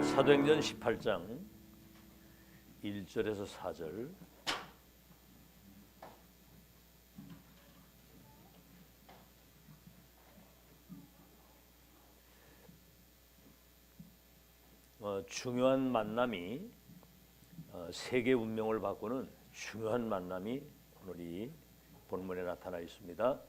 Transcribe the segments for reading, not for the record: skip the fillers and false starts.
사도행전 18장 1절에서 4절. 중요한 만남이 세계 운명을 바꾸는 중요한 만남이 오늘 이 본문에 나타나 있습니다.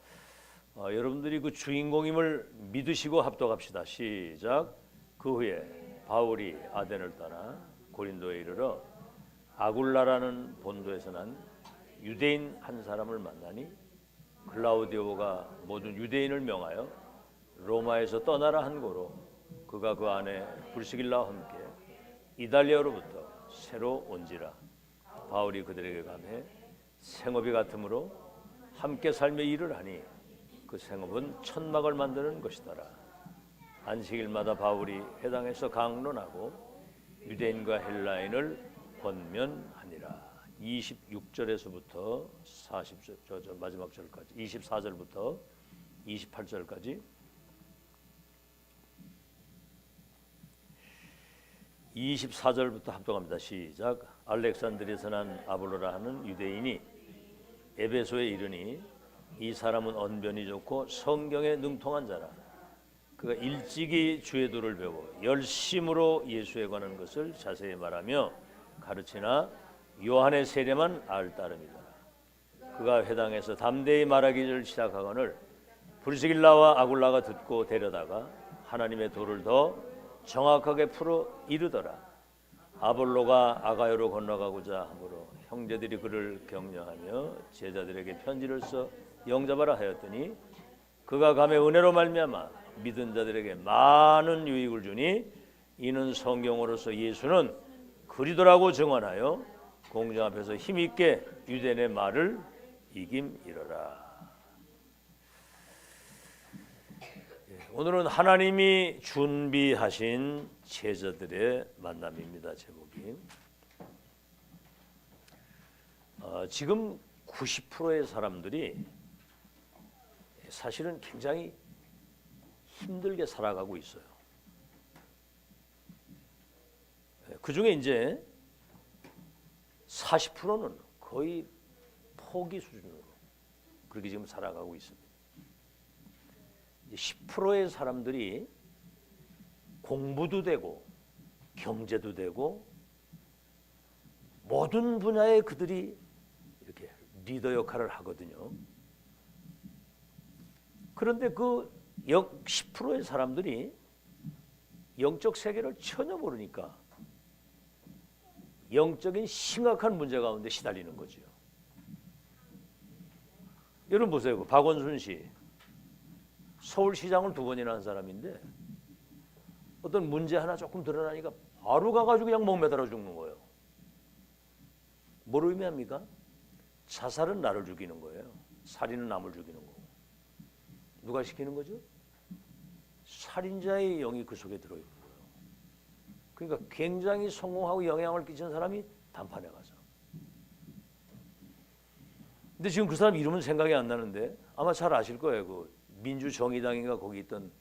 여러분들이 그 주인공임을 믿으시고 합독합시다. 시작. 그 후에 바울이 아덴을 떠나 고린도에 이르러 아굴라라는 본도에서 난 유대인 한 사람을 만나니 글라우디오가 모든 유대인을 명하여 로마에서 떠나라 한 고로 그가 그 안에 브리스길라와 함께 이달리아로부터 새로 온지라. 바울이 그들에게 감해 생업이 같으므로 함께 삶의 일을 하니 그 생업은 천막을 만드는 것이더라. 안식일마다 바울이 회당에서 강론하고 유대인과 헬라인을 권면하니라. 26절에서부터 40절 마지막 절까지 24절부터 28절까지 24절부터 합독합니다. 시작. 알렉산드리아에서 난 아볼로라 하는 유대인이 에베소에 이르니 이 사람은 언변이 좋고 성경에 능통한 자라. 그가 일찍이 주의 도를 배워 열심으로 예수에 관한 것을 자세히 말하며 가르치나 요한의 세례만 알 따름이다. 그가 회당에서 담대히 말하기를 시작하거늘 브리스길라와 아굴라가 듣고 데려다가 하나님의 도를 더 정확하게 풀어 이르더라. 아볼로가 아가야로 건너가고자 하므로 형제들이 그를 격려하며 제자들에게 편지를 써 영접하라 하였더니 그가 감에 은혜로 말미암아 믿은 자들에게 많은 유익을 주니 이는 성경으로서 예수는 그리스도라고 증언하여 공중 앞에서 힘있게 유대인의 말을 이김이러라. 오늘은 하나님이 준비하신 제자들의 만남입니다. 제목이 지금 90%의 사람들이 사실은 굉장히 힘들게 살아가고 있어요. 그 중에 이제 40%는 거의 포기 수준으로 그렇게 지금 살아가고 있습니다. 10%의 사람들이 공부도 되고 경제도 되고 모든 분야에 그들이 이렇게 리더 역할을 하거든요. 그런데 그 10%의 사람들이 영적 세계를 전혀 모르니까 영적인 심각한 문제 가운데 시달리는 거죠. 여러분 보세요. 그 박원순 씨 서울시장을 2번이나 한 사람인데 어떤 문제 하나 조금 드러나니까 바로 가가지고 그냥 목매달아 죽는 거예요. 뭘 의미합니까? 자살은 나를 죽이는 거예요. 살인은 남을 죽이는 거고. 누가 시키는 거죠? 살인자의 영이 그 속에 들어있는 거예요. 그러니까 굉장히 성공하고 영향을 끼친 사람이 단판에 가서. 근데 지금 그 사람 이름은 생각이 안 나는데 아마 잘 아실 거예요. 그 민주정의당인가 거기 있던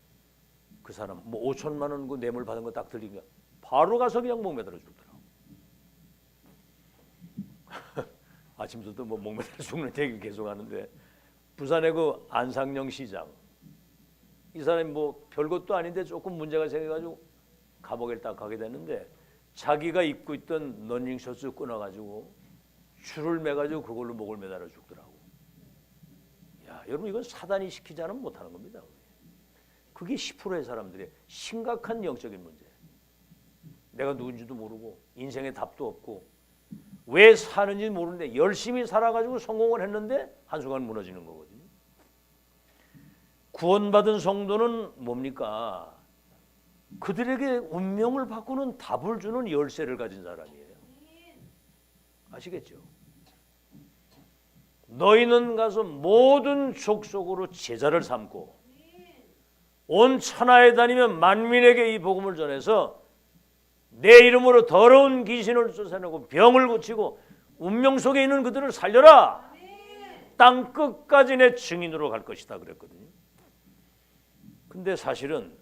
그 사람 뭐 5천만 원 그 뇌물 받은 거 딱 들리니까 바로 가서 그냥 목매달아 죽더라고. 아침부터 뭐 목매달아 죽는 얘기 계속 하는데 부산의 그 안상영 시장 이 사람이 뭐 별것도 아닌데 조금 문제가 생겨가지고 감옥에 딱 가게 됐는데 자기가 입고 있던 러닝셔츠 끊어가지고 줄을 매가지고 그걸로 목을 매달아 죽더라고. 야, 여러분 이건 사단이 시키지 않으면 못하는 겁니다. 그게 10%의 사람들의 심각한 영적인 문제. 내가 누군지도 모르고 인생에 답도 없고 왜 사는지 모르는데 열심히 살아가지고 성공을 했는데 한순간 무너지는 거거든요. 구원받은 성도는 뭡니까? 그들에게 운명을 바꾸는 답을 주는 열쇠를 가진 사람이에요. 아시겠죠? 너희는 가서 모든 족속으로 제자를 삼고 온 천하에 다니며 만민에게 이 복음을 전해서 내 이름으로 더러운 귀신을 쫓아내고 병을 고치고 운명 속에 있는 그들을 살려라. 땅 끝까지 내 증인으로 갈 것이다 그랬거든요. 근데 사실은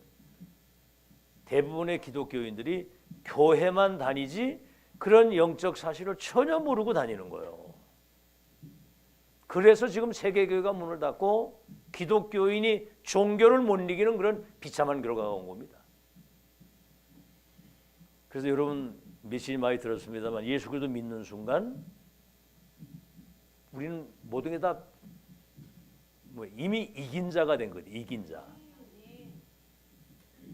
대부분의 기독교인들이 교회만 다니지 그런 영적 사실을 전혀 모르고 다니는 거예요. 그래서 지금 세계교회가 문을 닫고 기독교인이 종교를 못 이기는 그런 비참한 결과가 온 겁니다. 그래서 여러분 메시지 많이 들었습니다만 예수 그리스도 믿는 순간 우리는 모든 게 다 이미 이긴 자가 된 거지. 이긴 자.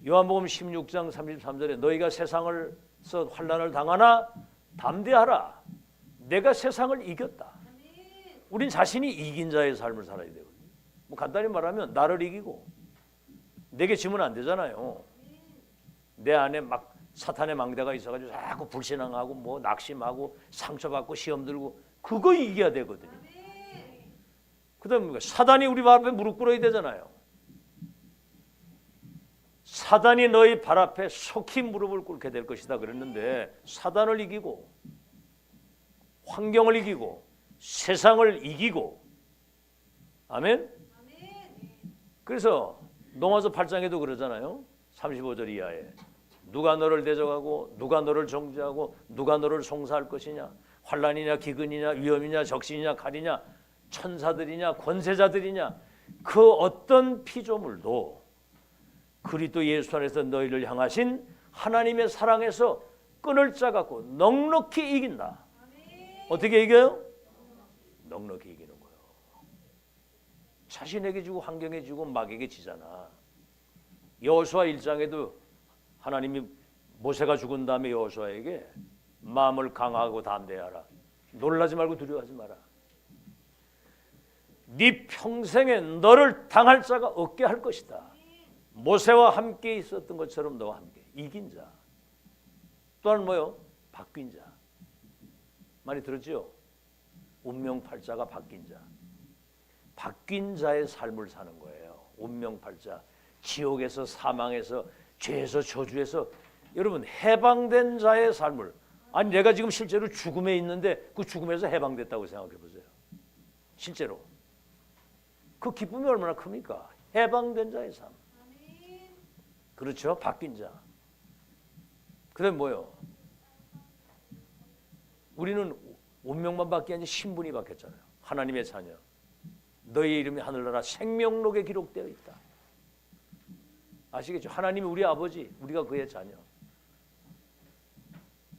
요한복음 16장 33절에 너희가 세상을서 환난을 당하나 담대하라. 내가 세상을 이겼다. 우린 자신이 이긴 자의 삶을 살아야 되거든요. 뭐 간단히 말하면 나를 이기고 내게 지면 안 되잖아요. 내 안에 막 사탄의 망대가 있어가지고 자꾸 불신앙하고 뭐 낙심하고 상처받고 시험 들고 그거 이겨야 되거든요. 그다음에 사단이 우리 발 앞에 무릎 꿇어야 되잖아요. 사단이 너희 발 앞에 속히 무릎을 꿇게 될 것이다 그랬는데 사단을 이기고 환경을 이기고 세상을 이기고 아멘? 그래서 로마서 8장에도 그러잖아요. 35절 이하에 누가 너를 대적하고 누가 너를 정죄하고 누가 너를 송사할 것이냐 환난이냐 기근이냐 위험이냐 적신이냐 칼이냐 천사들이냐 권세자들이냐 그 어떤 피조물도 그리스도 예수 안에서 너희를 향하신 하나님의 사랑에서 끈을 짜갖고 넉넉히 이긴다. 어떻게 이겨요? 넉넉히 이기는 거예요. 자신에게 지고 환경에 지고 마귀에게 지잖아. 여호수아 1장에도 하나님이 모세가 죽은 다음에 여호수아에게 마음을 강하고 담대하라. 놀라지 말고 두려워하지 마라. 네 평생에 너를 당할 자가 없게 할 것이다. 모세와 함께 있었던 것처럼 너와 함께 이긴 자. 또한 뭐요? 바뀐 자. 많이 들었죠? 운명팔자가 바뀐 자. 바뀐 자의 삶을 사는 거예요. 운명팔자. 지옥에서 사망에서 죄에서 저주에서 여러분 해방된 자의 삶을 아니 내가 지금 실제로 죽음에 있는데 그 죽음에서 해방됐다고 생각해 보세요. 실제로. 그 기쁨이 얼마나 큽니까? 해방된 자의 삶. 그렇죠? 바뀐 자. 그다음에 뭐요? 우리는 운명만 바뀌지 아니라 신분이 바뀌었잖아요. 하나님의 자녀. 너희 이름이 하늘나라 생명록에 기록되어 있다. 아시겠죠? 하나님이 우리 아버지, 우리가 그의 자녀.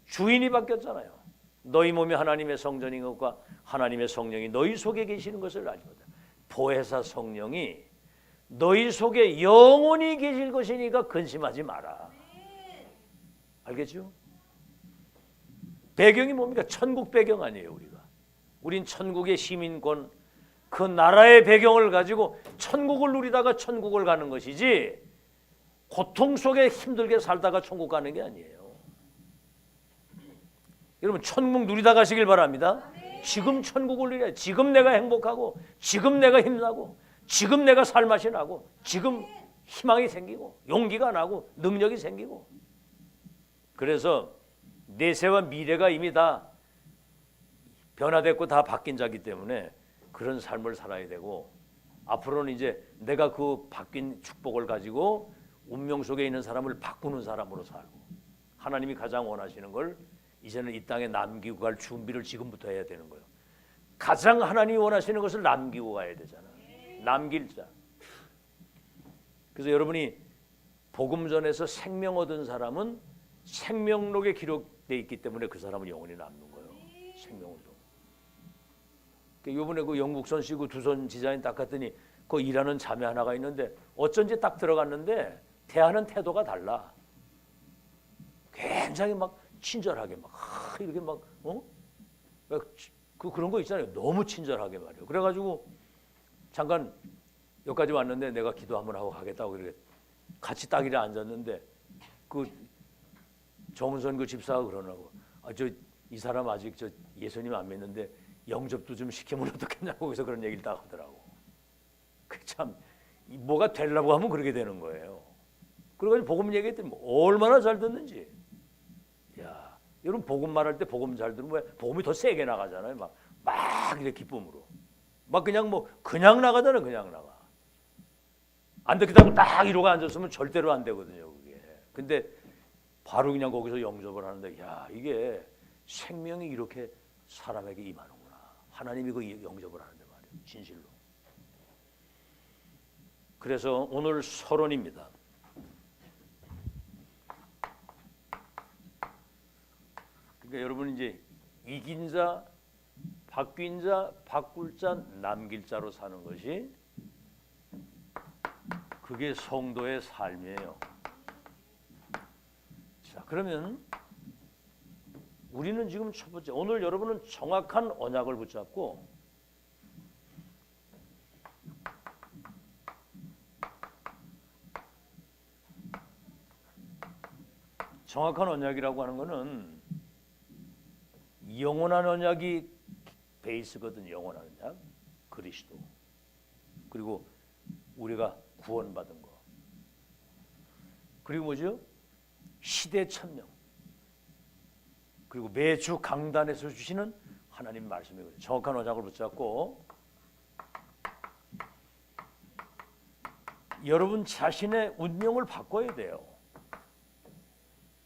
주인이 바뀌었잖아요. 너희 몸이 하나님의 성전인 것과 하나님의 성령이 너희 속에 계시는 것을 알지 못한다. 보혜사 성령이 너희 속에 영원히 계실 것이니까 근심하지 마라. 알겠죠? 배경이 뭡니까? 천국 배경 아니에요, 우리가. 우린 천국의 시민권, 그 나라의 배경을 가지고 천국을 누리다가 천국을 가는 것이지 고통 속에 힘들게 살다가 천국 가는 게 아니에요. 여러분 천국 누리다 가시길 바랍니다. 지금 천국을 누려야 지금 내가 행복하고 지금 내가 힘나고 지금 내가 살맛이 나고 지금 희망이 생기고 용기가 나고 능력이 생기고 그래서 내세와 미래가 이미 다 변화됐고 다 바뀐 자기 때문에 그런 삶을 살아야 되고 앞으로는 이제 내가 그 바뀐 축복을 가지고 운명 속에 있는 사람을 바꾸는 사람으로 살고 하나님이 가장 원하시는 걸 이제는 이 땅에 남기고 갈 준비를 지금부터 해야 되는 거예요. 가장 하나님이 원하시는 것을 남기고 가야 되잖아. 남길 자. 그래서 여러분이 복음 전에서 생명 얻은 사람은 생명록에 기록되어 있기 때문에 그 사람은 영원히 남는 거예요. 생명으로. 이번에 그 영국 선시구 두 손 디자인 딱 갔더니 그 일하는 자매 하나가 있는데 어쩐지 딱 들어갔는데 대하는 태도가 달라. 굉장히 막 친절하게 막 이렇게 막 그런 거 있잖아요. 너무 친절하게 말이에요. 그래가지고 잠깐 여기까지 왔는데 내가 기도 한번 하고 가겠다고 그렇게 같이 딱 이래 앉았는데 그 정은선 그 집사가 그러라고 이 사람 아직 예수님 안 믿는데 영접도 좀 시키면 어떻겠냐고 그래서 그런 얘기를 딱 하더라고. 그 참 뭐가 되려고 하면 그렇게 되는 거예요. 그래가지고 복음 얘기했더니 얼마나 잘 듣는지. 야, 여러분 복음 말할 때 복음 잘 들으면 복음이 더 세게 나가잖아요. 막 이렇게 기쁨으로. 막 그냥 나가잖아요. 그냥 나가. 안 듣겠다고 딱 이러고 앉았으면 절대로 안 되거든요. 그게. 근데 바로 그냥 거기서 영접을 하는데, 야, 이게 생명이 이렇게 사람에게 임하는구나. 하나님이 그 영접을 하는데 말이에요, 진실로. 그래서 오늘 서론입니다. 그러니까 여러분 이제 이긴 자, 바뀐 자, 바꿀 자, 남길 자로 사는 것이 그게 성도의 삶이에요. 자, 그러면 우리는 지금 첫 번째, 오늘 여러분은 정확한 언약을 붙잡고 정확한 언약이라고 하는 것은 영원한 언약이 베이스거든요. 영원한 언약, 그리스도. 그리고 우리가 구원받은 거. 그리고 뭐죠? 시대 천명. 그리고 매주 강단에서 주시는 하나님 말씀이거든요. 정확한 언약을 붙잡고 여러분 자신의 운명을 바꿔야 돼요.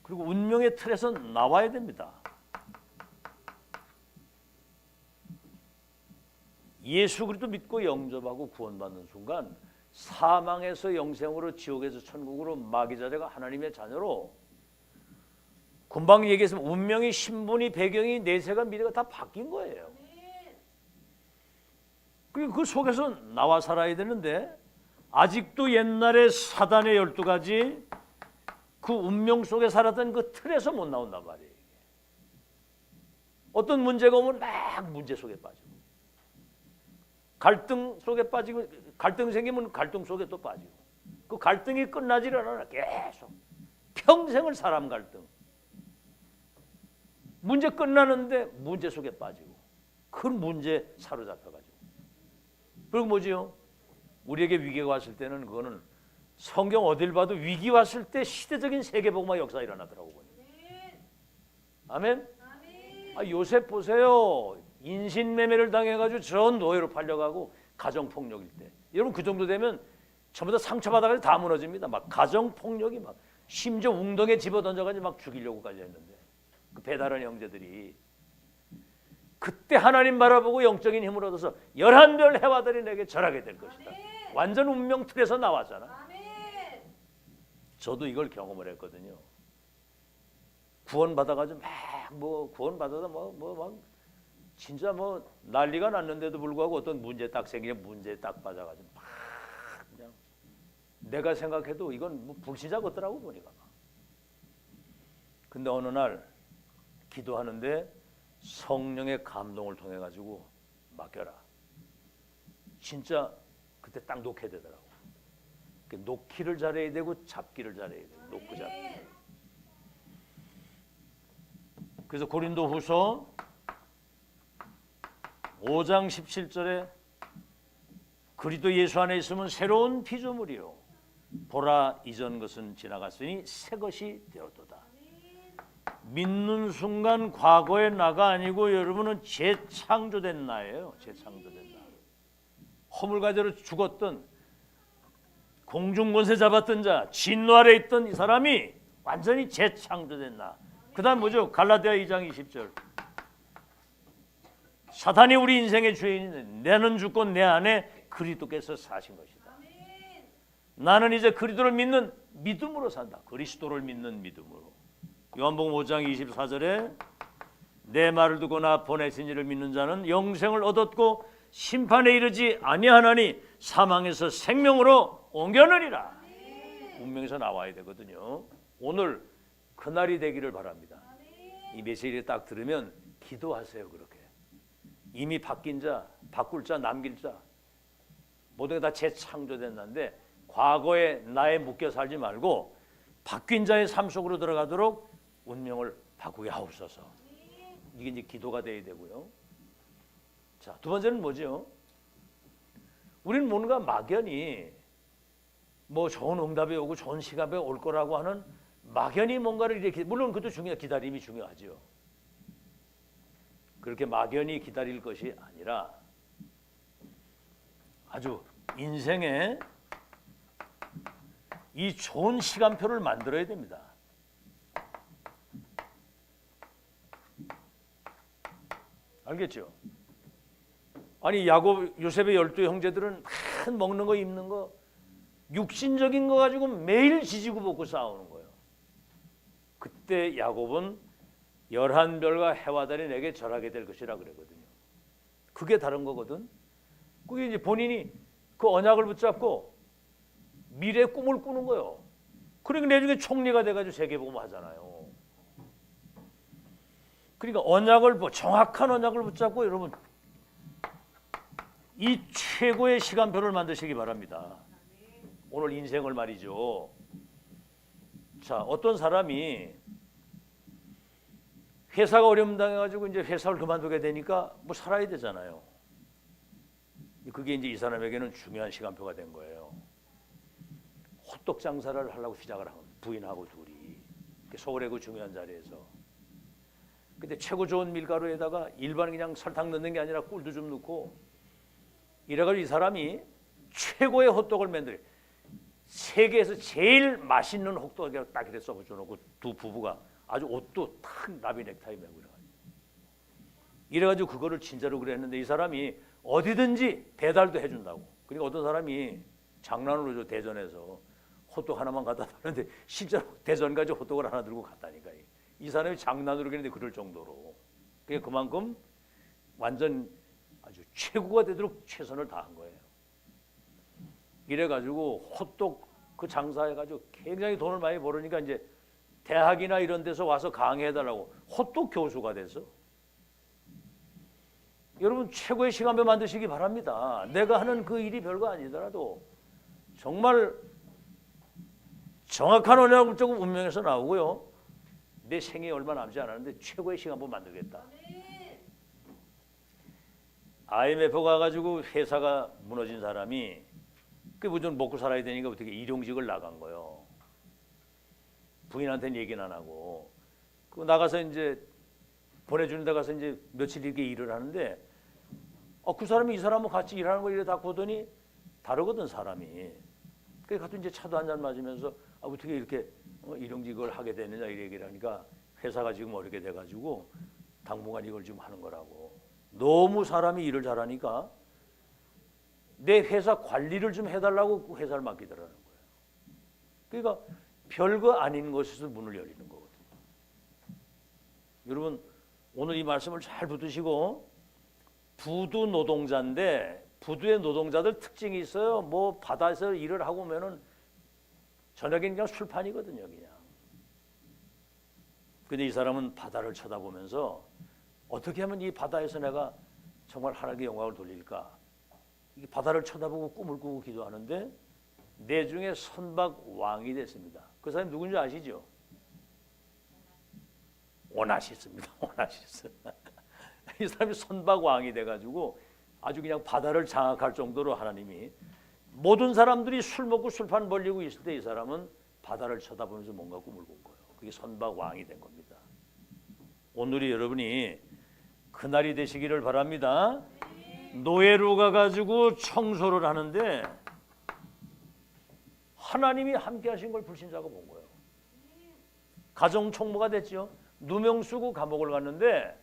그리고 운명의 틀에서 나와야 됩니다. 예수 그리스도 믿고 영접하고 구원받는 순간 사망에서 영생으로, 지옥에서 천국으로, 마귀자리가 하나님의 자녀로, 금방 얘기했으면 운명이, 신분이, 배경이, 내세가, 미래가 다 바뀐 거예요. 그리고 그 속에서 나와 살아야 되는데 아직도 옛날에 사단의 12가지 그 운명 속에 살았던 그 틀에서 못 나온단 말이에요. 어떤 문제가 오면 막 문제 속에 빠지고, 갈등 속에 빠지고, 갈등 생기면 갈등 속에 또 빠지고, 그 갈등이 끝나지를 않아. 계속 평생을 사람 갈등, 문제 끝나는데 문제 속에 빠지고, 그 문제 사로잡혀가지고. 그리고 뭐지요? 우리에게 위기가 왔을 때는 그거는 성경 어딜 봐도 위기 왔을 때 시대적인 세계복음화 역사 일어나더라고 보니. 아멘. 아, 요셉 보세요. 인신매매를 당해가지고 전 노예로 팔려가고 가정폭력일 때, 여러분 그 정도 되면 전부 다 상처받아가지고 다 무너집니다. 막 가정폭력이 막 심지어 웅덩이에 집어던져가지고 막 죽이려고까지 했는데 그 배달원 형제들이 그때 하나님 바라보고 영적인 힘을 얻어서 11별 해와들이 내게 절하게 될 것이다. 완전 운명 틀에서 나왔잖아. 저도 이걸 경험을 했거든요. 구원받아가지고 막 구원받아서 막 진짜 난리가 났는데도 불구하고 어떤 문제 딱 생기면 문제에 딱 빠져가지고 막 그냥 내가 생각해도 이건 불신자 같더라고 보니까. 근데 어느 날 기도하는데 성령의 감동을 통해 가지고 맡겨라. 진짜 그때 딱 놓게 되더라고. 놓기를 잘해야 되고 잡기를 잘해야 돼. 놓고 잡기. 그래서 고린도후서 5장 17절에 그리스도 예수 안에 있으면 새로운 피조물이요, 보라 이전 것은 지나갔으니 새 것이 되었도다. 믿는 순간 과거의 나가 아니고 여러분은 재창조된 나예요. 재창조된 나. 허물과제로 죽었던, 공중권세 잡았던 자, 진노 아래 있던 이 사람이 완전히 재창조된 나. 그 다음 뭐죠? 갈라디아 2장 20절. 사탄이 우리 인생의 주인인데 나는 죽고 내 안에 그리스도께서 사신 것이다. 나는 이제 그리스도를 믿는 믿음으로 산다. 그리스도를 믿는 믿음으로. 요한복음 5장 24절에 내 말을 듣고 나 보내신 이를 믿는 자는 영생을 얻었고 심판에 이르지 아니하나니 사망에서 생명으로 옮겨느니라. 운명에서 나와야 되거든요. 오늘 그날이 되기를 바랍니다. 이 메시지를 딱 들으면 기도하세요. 그렇게 이미 바뀐 자, 바꿀 자, 남길 자 모든 게 다 재창조된다는데 과거에 나에 묶여 살지 말고 바뀐 자의 삶 속으로 들어가도록 운명을 바꾸게 하옵소서. 이게 이제 기도가 돼야 되고요. 자, 두 번째는 뭐죠? 우리는 뭔가 막연히 좋은 응답이 오고 좋은 시간이 올 거라고 하는 막연히 뭔가를 이렇게, 물론 그것도 기다림이 중요하죠. 그렇게 막연히 기다릴 것이 아니라 아주 인생에 이 좋은 시간표를 만들어야 됩니다. 알겠죠? 아니 야곱 요셉의 12 형제들은 한 먹는 거 입는 거 육신적인 거 가지고 매일 지지고 볶고 싸우는 거예요. 그때 야곱은 11별과 해와 달이 내게 절하게 될 것이라 그러거든요. 그게 다른 거거든. 그게 이제 본인이 그 언약을 붙잡고 미래의 꿈을 꾸는 거예요. 그러니까 나중에 총리가 돼가지고 세계복음 하잖아요. 그러니까 언약을 정확한 언약을 붙잡고 여러분 이 최고의 시간표를 만드시기 바랍니다. 오늘 인생을 말이죠. 자, 어떤 사람이 회사가 어려움 당해가지고 이제 회사를 그만두게 되니까 뭐 살아야 되잖아요. 그게 이제 이 사람에게는 중요한 시간표가 된 거예요. 호떡 장사를 하려고 시작을 한 부인하고 둘이 서울의 그 중요한 자리에서. 근데 최고 좋은 밀가루에다가 일반 그냥 설탕 넣는 게 아니라 꿀도 좀 넣고 이래가지고 이 사람이 최고의 호떡을 만들어요. 세계에서 제일 맛있는 호떡을 딱 이렇게 써붙여놓고 두 부부가 아주 옷도 탁 나비 넥타이 메고 이래가지고 그거를 진짜로 그랬는데 이 사람이 어디든지 배달도 해준다고. 그러니까 어떤 사람이 장난으로 대전에서 호떡 하나만 갖다 달는데 실제로 대전 가지고 호떡을 하나 들고 갔다니까. 이 사람이 장난으로 그랬는데 그럴 정도로. 그만큼 완전 아주 최고가 되도록 최선을 다한 거예요. 이래가지고 호떡 그 장사해가지고 굉장히 돈을 많이 벌으니까 이제 대학이나 이런 데서 와서 강의해달라고 호떡 교수가 돼서. 여러분 최고의 시간표 만드시기 바랍니다. 내가 하는 그 일이 별거 아니더라도 정말 정확한 언약을 조금 운명에서 나오고요. 내 생이 얼마 남지 않았는데 최고의 시간표 만들겠다. IMF 가가지고 회사가 무너진 사람이 그 무조건 먹고 살아야 되니까 어떻게 일용직을 나간 거예요. 부인한테는 얘기는 안 하고 그 나가서 이제 보내주는 데 가서 이제 며칠 이렇게 일을 하는데 그 사람이 이 사람하고 같이 일하는 거 이래 다 보더니 다르거든 사람이. 그래서 가서 이제 차도 한잔 마시면서 어떻게 이렇게 일용직을 하게 되느냐 이 얘기를 하니까 회사가 지금 어렵게 돼가지고 당분간 이걸 지금 하는 거라고. 너무 사람이 일을 잘하니까 내 회사 관리를 좀 해달라고 그 회사를 맡기더라는 거예요. 그러니까 별거 아닌 곳에서 문을 열리는 거거든요. 여러분 오늘 이 말씀을 잘 붙드시고 부두 노동자인데 부두의 노동자들 특징이 있어요. 뭐 바다에서 일을 하고 오면은 저녁에 그냥 술판이거든요, 그냥. 근데 이 사람은 바다를 쳐다보면서 어떻게 하면 이 바다에서 내가 정말 하나님께 영광을 돌릴까? 이 바다를 쳐다보고 꿈을 꾸고 기도하는데 내중에 선박 왕이 됐습니다. 그 사람이 누군지 아시죠? 오나시스입니다. 오나시스. 이 사람이 선박 왕이 돼가지고 아주 그냥 바다를 장악할 정도로 하나님이 모든 사람들이 술 먹고 술판 벌리고 있을 때 이 사람은 바다를 쳐다보면서 뭔가 꿈을 꾼 거예요. 그게 선박 왕이 된 겁니다. 오늘이 여러분이 그날이 되시기를 바랍니다. 노예로 가가지고 청소를 하는데 하나님이 함께 하신 걸 불신자가 본 거예요. 가정 총무가 됐죠. 누명 쓰고 감옥을 갔는데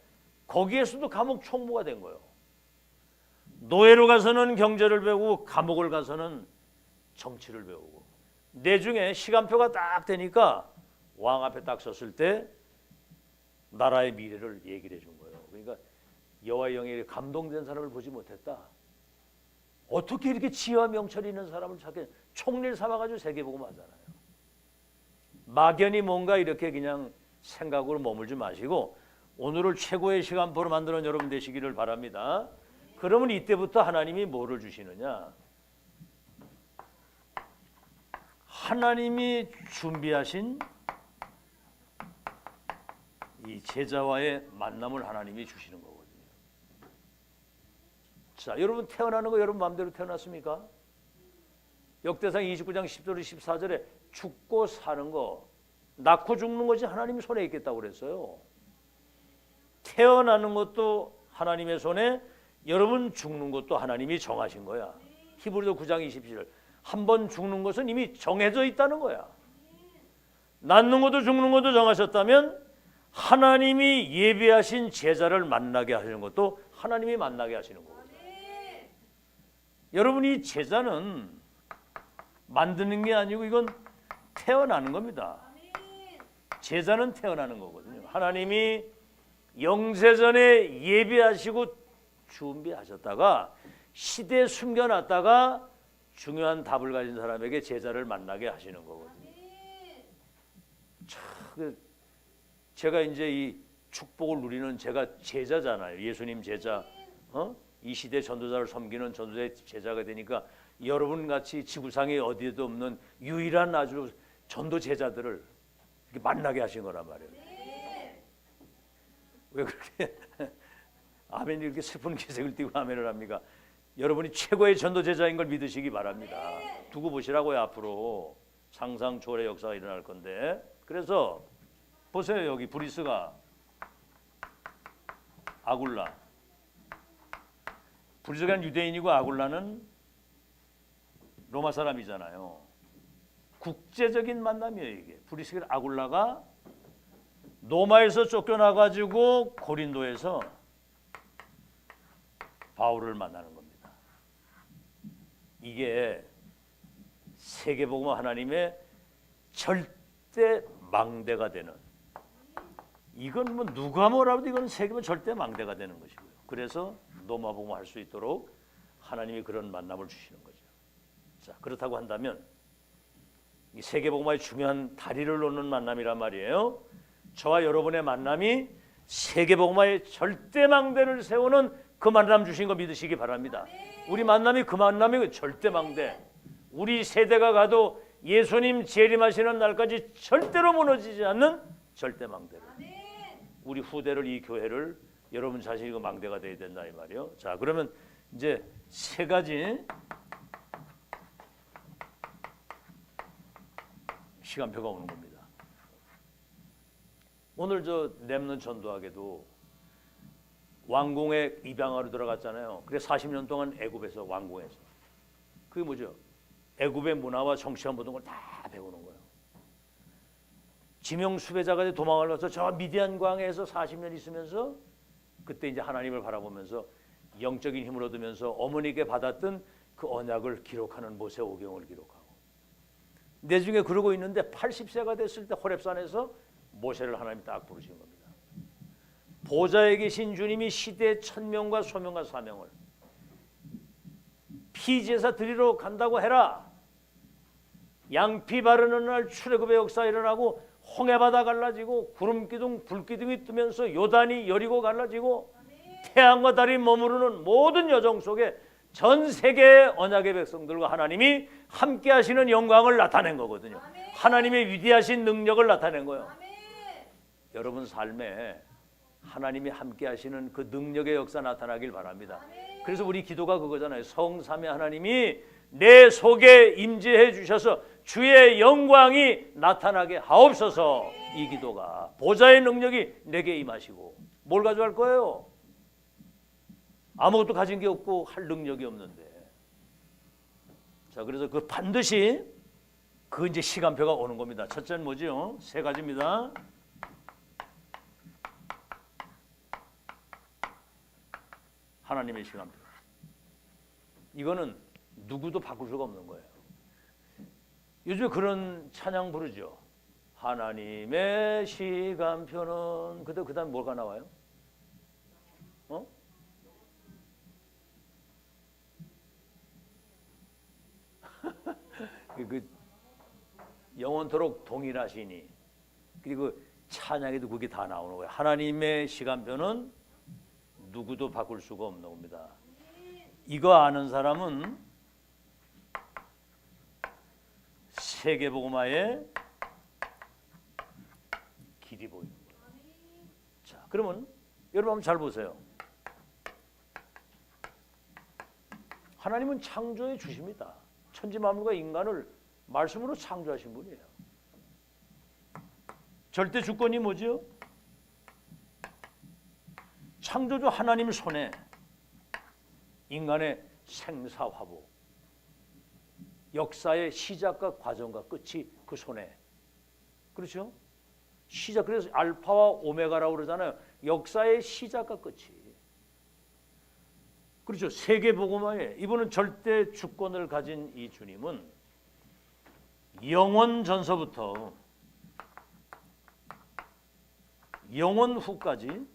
거기에서도 감옥 총무가 된 거예요. 노예로 가서는 경제를 배우고 감옥을 가서는 정치를 배우고 내중에 시간표가 딱 되니까 왕 앞에 딱 섰을 때 나라의 미래를 얘기를 해준 거예요. 그러니까 여호와의 영에 감동된 사람을 보지 못했다. 어떻게 이렇게 지혜와 명철이 있는 사람을 찾게 총리를 삼아가지고 세계복음 하잖아요. 막연히 뭔가 이렇게 그냥 생각으로 머물지 마시고 오늘을 최고의 시간표로 만드는 여러분 되시기를 바랍니다. 그러면 이때부터 하나님이 뭐를 주시느냐? 하나님이 준비하신 이 제자와의 만남을 하나님이 주시는 거거든요. 자, 여러분 태어나는 거 여러분 마음대로 태어났습니까? 역대상 29장 10절 14절에 죽고 사는 거, 낳고 죽는 것이 하나님 손에 있겠다고 그랬어요. 태어나는 것도 하나님의 손에, 여러분 죽는 것도 하나님이 정하신 거야. 히브리서 9장 27절 한 번 죽는 것은 이미 정해져 있다는 거야. 낳는 것도 죽는 것도 정하셨다면 하나님이 예비하신 제자를 만나게 하시는 것도 하나님이 만나게 하시는 거거든요. 여러분, 이 제자는 만드는 게 아니고 이건 태어나는 겁니다. 제자는 태어나는 거거든요. 하나님이 영세전에 예비하시고 준비하셨다가 시대에 숨겨놨다가 중요한 답을 가진 사람에게 제자를 만나게 하시는 거거든요. 참, 제가 이제 이 축복을 누리는 제가 제자잖아요. 예수님 제자. 이 시대 전도자를 섬기는 전도자의 제자가 되니까 여러분 같이 지구상에 어디에도 없는 유일한 아주 전도 제자들을 이렇게 만나게 하신 거란 말이에요. 왜 그렇게 아멘 이렇게 슬픈 기색을 띠고 아멘을 합니까? 여러분이 최고의 전도 제자인 걸 믿으시기 바랍니다. 두고 보시라고요. 앞으로 상상 초월의 역사가 일어날 건데. 그래서 보세요. 여기 브리스가 아굴라. 브리스가 유대인이고 아굴라는 로마 사람이잖아요. 국제적인 만남이에요. 이게 브리스가 아굴라가 로마에서 쫓겨나가지고 고린도에서 바울을 만나는 겁니다. 이게 세계복음 하나님의 절대 망대가 되는, 이건 뭐 누가 뭐라도 이건 세계면 절대 망대가 되는 것이고요. 그래서 로마복음 할 수 있도록 하나님이 그런 만남을 주시는 거죠. 자, 그렇다고 한다면 이 세계복음화의 중요한 다리를 놓는 만남이란 말이에요. 저와 여러분의 만남이 세계복음화의 절대망대를 세우는 그 만남 주신 거 믿으시기 바랍니다. 우리 만남이 그 만남이 절대망대. 우리 세대가 가도 예수님 재림하시는 날까지 절대로 무너지지 않는 절대망대를. 우리 후대를, 이 교회를 여러분 자신이 그 망대가 되어야 된다 이 말이요. 자, 그러면 이제 세 가지 시간표가 오는 겁니다. 오늘 저 렘넌트 전도하게도 왕궁에 입양하러 들어갔잖아요. 그래 40년 동안 애굽에서 왕궁에서. 그게 뭐죠? 애굽의 문화와 정치와 모든 걸 다 배우는 거예요. 지명 수배자가 도망을 가서 저 미디안 광야에서 40년 있으면서 그때 이제 하나님을 바라보면서 영적인 힘을 얻으면서 어머니께 받았던 그 언약을 기록하는 모세오경을 기록하고, 내중에 그러고 있는데 80세가 됐을 때 호렙산에서 모세를 하나님이 딱 부르신 겁니다. 보좌에 계신 주님이 시대의 천명과 소명과 사명을 피제사 드리러 간다고 해라. 양피 바르는 날 출애굽의 역사 일어나고 홍해바다 갈라지고 구름기둥 불기둥이 뜨면서 요단이 여리고 갈라지고 태양과 달이 머무르는 모든 여정 속에 전 세계의 언약의 백성들과 하나님이 함께 하시는 영광을 나타낸 거거든요. 하나님의 위대하신 능력을 나타낸 거예요. 여러분 삶에 하나님이 함께 하시는 그 능력의 역사 나타나길 바랍니다. 그래서 우리 기도가 그거잖아요. 성삼위 하나님이 내 속에 임재해 주셔서 주의 영광이 나타나게 하옵소서. 이 기도가 보좌의 능력이 내게 임하시고. 뭘 가져갈 거예요? 아무것도 가진 게 없고 할 능력이 없는데. 자, 그래서 그 반드시 그 이제 시간표가 오는 겁니다. 첫째는 뭐죠? 세 가지입니다. 하나님의 시간표. 이거는 누구도 바꿀 수가 없는 거예요. 요즘에 그런 찬양 부르죠. 하나님의 시간표는 그다음 뭐가 나와요? 그 영원토록 동일하시니. 그리고 찬양에도 그게 다 나오는 거예요. 하나님의 시간표는 누구도 바꿀 수가 없는 겁니다. 이거 아는 사람은 세계복음화의 길이 보이는 거예요. 자, 그러면 여러분 한번 잘 보세요. 하나님은 창조해 주십니다. 천지만물과 인간을 말씀으로 창조하신 분이에요. 절대 주권이 뭐죠? 창조주 하나님 손에 인간의 생사화복, 역사의 시작과 과정과 끝이 그 손에. 그렇죠? 시작. 그래서 알파와 오메가라고 그러잖아요. 역사의 시작과 끝이. 그렇죠. 세계복음화에 이분은 절대 주권을 가진 이 주님은 영원 전서부터 영원 후까지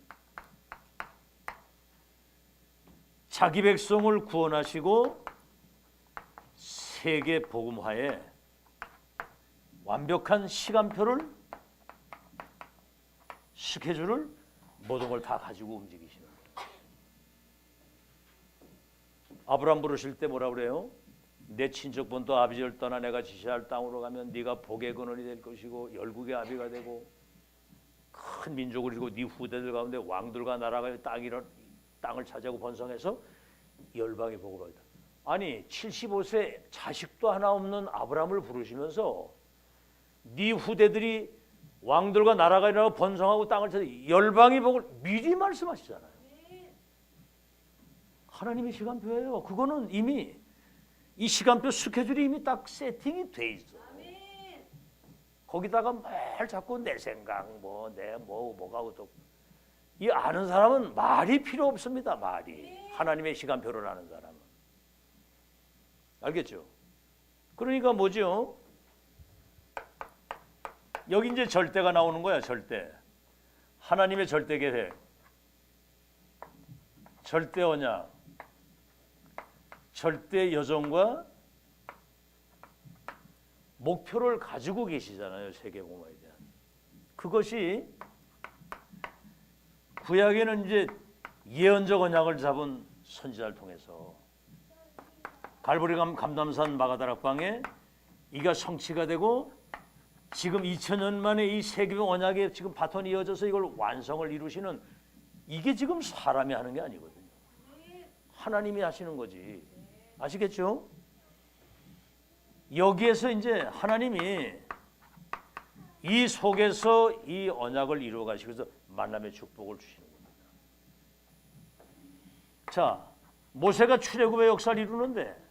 자기 백성을 구원하시고 세계 복음화에 완벽한 시간표를 스케줄을 모든 걸 다 가지고 움직이시는 거예요. 아브라함 부르실 때 뭐라 그래요? 내 친척 본토 아비지를 떠나 내가 지시할 땅으로 가면 네가 복의 근원이 될 것이고 열국의 아비가 되고 큰 민족을 이루고 네 후대들 가운데 왕들과 나라가 땅을 차지하고 번성해서 열방의 복을 받다. 아니 75세 자식도 하나 없는 아브라함을 부르시면서 네 후대들이 왕들과 나라가 일어나고 번성하고 땅을 차지 열방의 복을 미리 말씀하시잖아요. 하나님의 시간표예요. 그거는 이미 이 시간표 스케줄이 이미 딱 세팅이 돼 있어. 거기다가 뭘 자꾸 내 생각 뭐가 어떻고 이 아는 사람은 말이 필요 없습니다. 말이 하나님의 시간표를 아는 사람은 알겠죠? 그러니까 뭐죠? 여기 이제 절대가 나오는 거야. 절대. 하나님의 절대 계획, 절대 언약, 절대 여정과 목표를 가지고 계시잖아요. 세계복음화에 대한. 그것이 구약에는 이제 예언적 언약을 잡은 선지자를 통해서 갈보리 감람산 마가다락방에 이가 성취가 되고 지금 2000년 만에 이 세계의 언약에 지금 바톤이 이어져서 이걸 완성을 이루시는 이게 지금 사람이 하는 게 아니거든요. 하나님이 하시는 거지. 아시겠죠? 여기에서 이제 하나님이 이 속에서 이 언약을 이루어 가시면서 만남의 축복을 주시는 겁니다. 자, 모세가 출애굽의 역사를 이루는데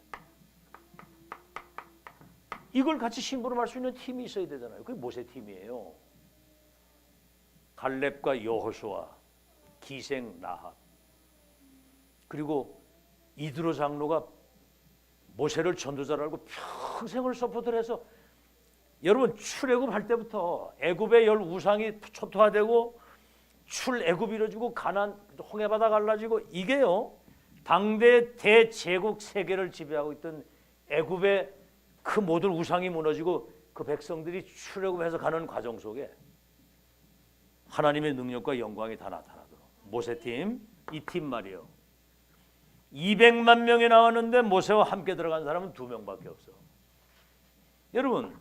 이걸 같이 심부름할 수 있는 팀이 있어야 되잖아요. 그게 모세 팀이에요. 갈렙과 여호수아, 기생 라합, 그리고 이드로 장로가 모세를 전도자로 알고 평생을 서포트를 해서 여러분 출애굽할 때부터 애굽의 열 우상이 초토화되고 출애굽이 이루어지고 가나안 홍해바다 갈라지고 이게요 당대 대제국 세계를 지배하고 있던 애굽의 그 모든 우상이 무너지고 그 백성들이 출애굽해서 가는 과정 속에 하나님의 능력과 영광이 다 나타나도록 모세팀 이 팀 말이에요. 200만 명이 나왔는데 모세와 함께 들어간 사람은 2명밖에 없어. 여러분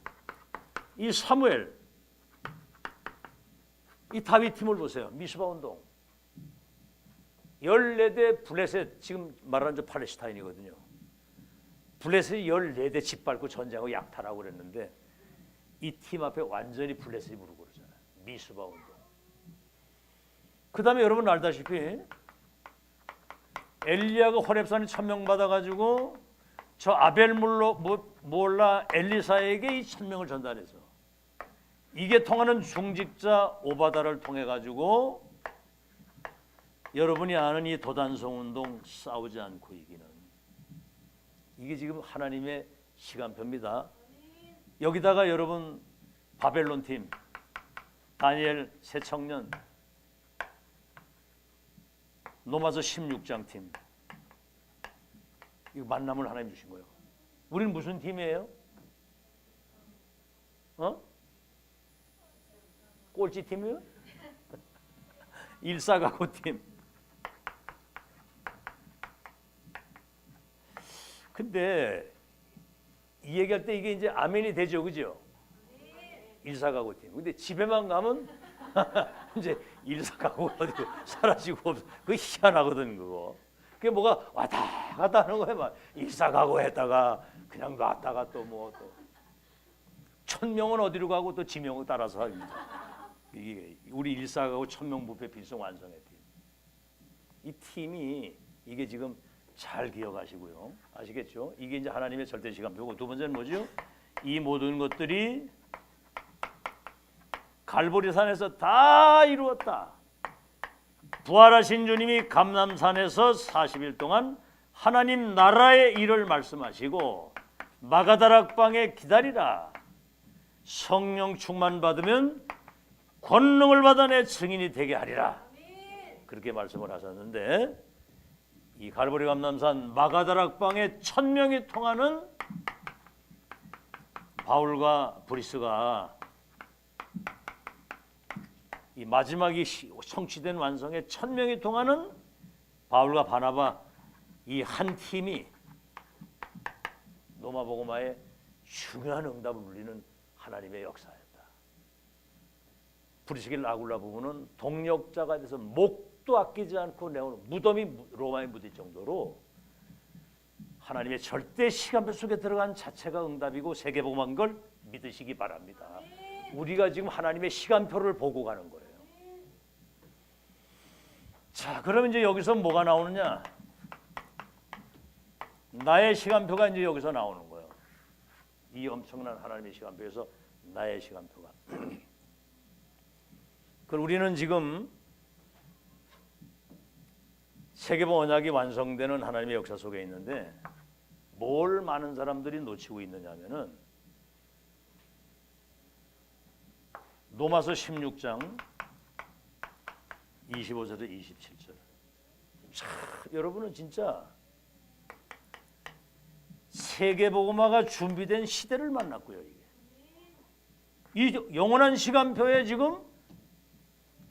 이 사무엘 이 다윗 팀을 보세요. 미스바 운동 14대 블레셋 지금 말하는 저 팔레스타인이거든요. 블레셋이 14대 짓밟고 전쟁하고 약탈하고 그랬는데 이 팀 앞에 완전히 블레셋이 무르고 그러잖아요. 미스바 운동. 그 다음에 여러분 알다시피 엘리야가 호렙산에 천명 받아가지고 저 아벨 몰라 엘리사에게 이 천명을 전달해서 이게 통하는 중직자 오바다를 통해 가지고 여러분이 아는 이 도단성 운동 싸우지 않고 이기는 이게 지금 하나님의 시간표입니다. 여기다가 여러분 바벨론 팀 다니엘 새 청년 로마서 16장 팀 이거 만남을 하나님 주신 거예요. 우리는 무슨 팀이에요? 꼴찌 팀이요? 일사가고 팀. 근데 이 얘기할 때 이게 이제 아멘이 되죠, 그죠? 일사가고 팀. 근데 집에만 가면 이제 일사가고 어디고 사라지고 없어. 그거 희한하거든 그거. 그게 뭐가 왔다 갔다 하는 거야. 막 일사가고 했다가 그냥 놨다가 또 뭐 또 천명은 어디로 가고 또 지명을 따라서 합니다. 이게 우리 일사가고 천명부패 필성 완성의 팀. 이 팀이 이게 지금 잘 기억하시고요. 아시겠죠? 이게 이제 하나님의 절대 시간표고 두 번째는 뭐죠? 이 모든 것들이 갈보리산에서 다 이루었다. 부활하신 주님이 감람산에서 40일 동안 하나님 나라의 일을 말씀하시고 마가다락방에 기다리라. 성령 충만 받으면 권능을 받아 내 증인이 되게 하리라. 그렇게 말씀을 하셨는데 이 갈보리 감람산 마가다락방에 1000명이 통하는 바울과 브리스가 이 마지막이 성취된 완성에 1000명이 통하는 바울과 바나바 이 한 팀이 로마복음화의 중요한 응답을 울리는 하나님의 역사였다. 브리스길 아굴라 부부는 동력자가 돼서 목도 아끼지 않고 내오는 무덤이 로마에 묻을 정도로 하나님의 절대 시간표 속에 들어간 자체가 응답이고 세계복음한 걸 믿으시기 바랍니다. 우리가 지금 하나님의 시간표를 보고 가는 거예요. 자, 그러면 이제 여기서 뭐가 나오느냐? 나의 시간표가 이제 여기서 나오는 거예요. 이 엄청난 하나님의 시간표에서 나의 시간표가. 그럼 우리는 지금 세계복 언약이 완성되는 하나님의 역사 속에 있는데 뭘 많은 사람들이 놓치고 있느냐면은 로마서 16장 25절에서 27절. 자, 여러분은 진짜 세계복음화가 준비된 시대를 만났고요. 이 영원한 시간표에 지금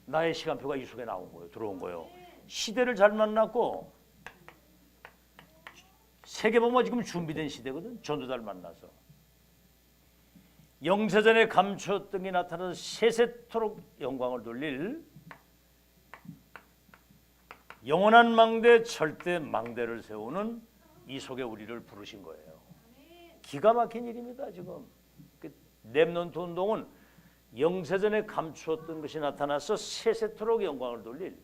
나의 시간표가 이 속에 나온 거예요. 들어온 거예요. 시대를 잘 만났고 세계복음화 지금 준비된 시대거든. 전도자를 만나서 영세전에 감추었던 게 나타나서 세세토록 영광을 돌릴 영원한 망대 절대 망대를 세우는 이 속에 우리를 부르신 거예요. 기가 막힌 일입니다. 지금 렘넌트 운동은 영세전에 감추었던 것이 나타나서 세세토록 영광을 돌릴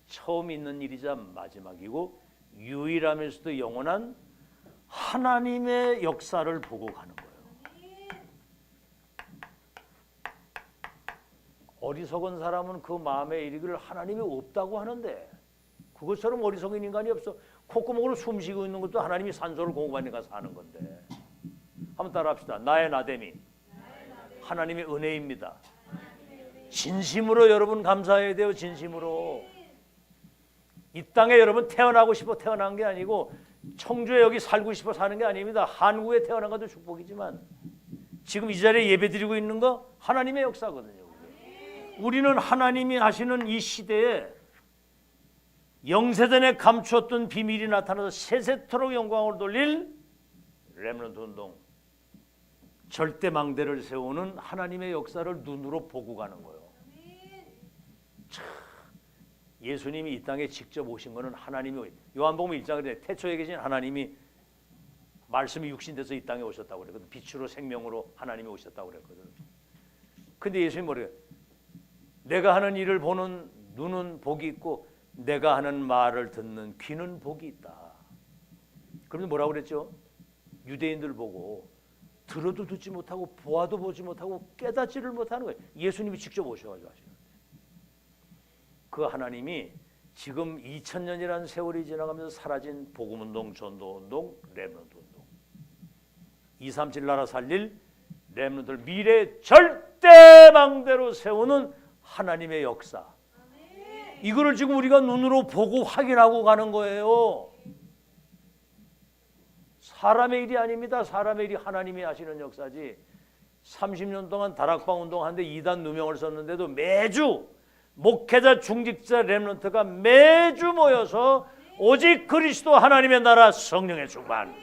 처음 있는 일이자 마지막이고 유일하면서도 영원한 하나님의 역사를 보고 가는 거예요. 어리석은 사람은 그 마음에 이르기를 하나님이 없다고 하는데 그것처럼 어리석은 인간이 없어. 콧구멍으로 숨쉬고 있는 것도 하나님이 산소를 공급하니까 사는 건데. 한번 따라합시다. 나의 나됨이 하나님의 은혜입니다. 진심으로 여러분 감사해야 돼요. 진심으로. 이 땅에 여러분 태어나고 싶어 태어난 게 아니고 청주에 여기 살고 싶어 사는 게 아닙니다. 한국에 태어난 것도 축복이지만 지금 이 자리에 예배드리고 있는 거 하나님의 역사거든요. 우리는 하나님이 하시는 이 시대에 영세전에 감추었던 비밀이 나타나서 세세토록 영광을 돌릴 렘넌트 운동, 절대망대를 세우는 하나님의 역사를 눈으로 보고 가는 거예요. 참, 예수님이 이 땅에 직접 오신 것은 하나님이 요한복음 1장에 태초에 계신 하나님이 말씀이 육신돼서 이 땅에 오셨다고 그랬거든. 빛으로 생명으로 하나님이 오셨다고 그랬거든. 근데 예수님이 뭐래요? 내가 하는 일을 보는 눈은 복이 있고 내가 하는 말을 듣는 귀는 복이 있다. 그러면 뭐라고 그랬죠? 유대인들 보고 들어도 듣지 못하고 보아도 보지 못하고 깨닫지를 못하는 거예요. 예수님이 직접 오셔가지고 하시는 거예요. 그 하나님이 지금 2000년이라는 세월이 지나가면서 사라진 복음운동, 전도운동, 렘넌트 운동 237 나라 살릴 렘넌트를 미래 절대망대로 세우는 하나님의 역사. 이거를 지금 우리가 눈으로 보고 확인하고 가는 거예요. 사람의 일이 아닙니다. 사람의 일이 하나님이 하시는 역사지. 30년 동안 다락방 운동하는데 2단 누명을 썼는데도 매주 목회자, 중직자, 렘넌트가 매주 모여서 오직 그리스도 하나님의 나라 성령의 충만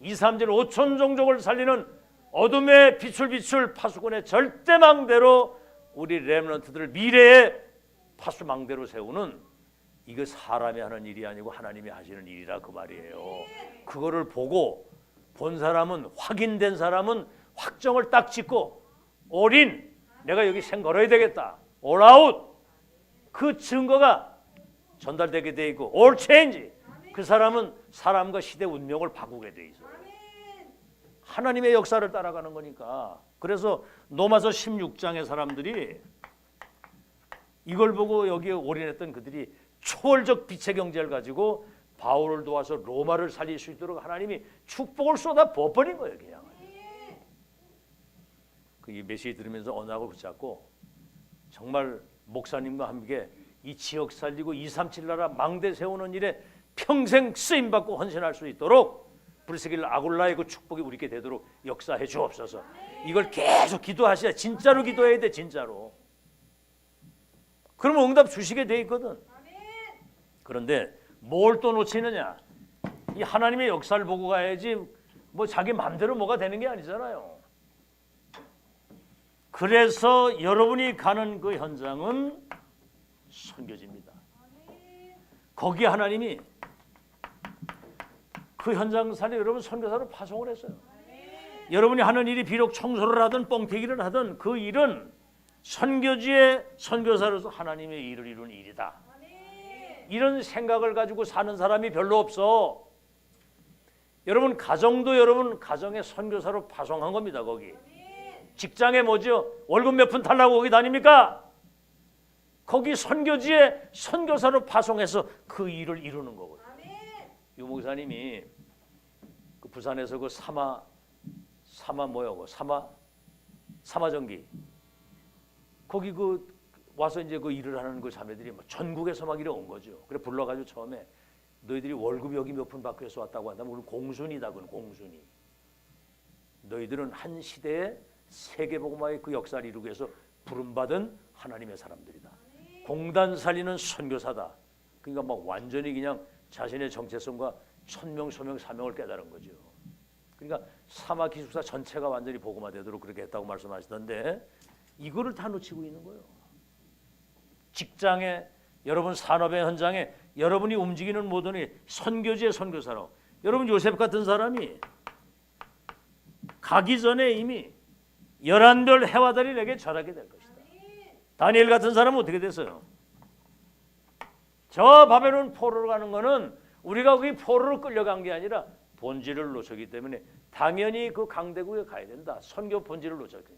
2, 3질 5천 종족을 살리는 어둠의 빛을 비출 파수꾼의 절대망대로 우리 렘넌트들을 미래의 파수망대로 세우는 이거 사람이 하는 일이 아니고 하나님이 하시는 일이라 그 말이에요. 그거를 보고 본 사람은 확인된 사람은 확정을 딱 짓고 올인 내가 여기 생 걸어야 되겠다. 올아웃 그 증거가 전달되게 돼 있고 올 체인지 그 사람은 사람과 시대 운명을 바꾸게 돼 있어요. 하나님의 역사를 따라가는 거니까 그래서 로마서 16장의 사람들이 이걸 보고 여기에 올인했던 그들이 초월적 빛의 경제를 가지고 바울을 도와서 로마를 살릴 수 있도록 하나님이 축복을 쏟아 부어버린 거예요. 그냥. 그 메시지 들으면서 언약을 붙잡고 정말 목사님과 함께 이 지역 살리고 237 나라 망대 세우는 일에 평생 쓰임받고 헌신할 수 있도록 브리스길라 아굴라의 그 축복이 우리께 되도록 역사해 주옵소서. 이걸 계속 기도하셔야, 진짜로 기도해야 돼. 진짜로. 그러면 응답 주시게 돼 있거든. 그런데 뭘 또 놓치느냐? 이 하나님의 역사를 보고 가야지 뭐 자기 마음대로 뭐가 되는 게 아니잖아요. 그래서 여러분이 가는 그 현장은 선교지입니다. 거기에 하나님이 그 현장 살이 여러분 선교사로 파송을 했어요. 여러분이 하는 일이 비록 청소를 하든 뻥튀기를 하든 그 일은 선교지의 선교사로서 하나님의 일을 이루는 일이다. 이런 생각을 가지고 사는 사람이 별로 없어. 여러분 가정도 여러분 가정의 선교사로 파송한 겁니다. 거기 직장에 뭐죠? 월급 몇 푼 달라고 거기 다닙니까? 거기 선교지에 선교사로 파송해서 그 일을 이루는 거거든요. 유 목사님이 그 부산에서 그 사마전기 거기 그 와서 이제 그 일을 하는 그 자매들이 뭐 전국에서 막 이래 온 거죠. 그래 불러가지고 처음에 너희들이 월급 여기 몇 푼 받기 위해서 왔다고 한다면 우리 공순이다. 그건 공순이. 너희들은 한 시대에 세계복음화의 그 역사를 이루기 위해서 부름받은 하나님의 사람들이다. 공단 살리는 선교사다. 그러니까 막 완전히 그냥 자신의 정체성과 천명, 소명, 사명을 깨달은 거죠. 그러니까 사마 기숙사 전체가 완전히 복음화되도록 그렇게 했다고 말씀하시던데 이거를 다 놓치고 있는 거예요. 직장에, 여러분 산업의 현장에 여러분이 움직이는 모든 이 선교지의 선교사로. 여러분 요셉 같은 사람이 가기 전에 이미 11별 해와 달이 내게 절하게 될 것이다. 다니엘 같은 사람은 어떻게 됐어요? 저 바벨론 포로로 가는 거는 우리가 거기 포로로 끌려간 게 아니라 본질을 놓쳤기 때문에 당연히 그 강대국에 가야 된다. 선교 본질을 놓쳤으니까.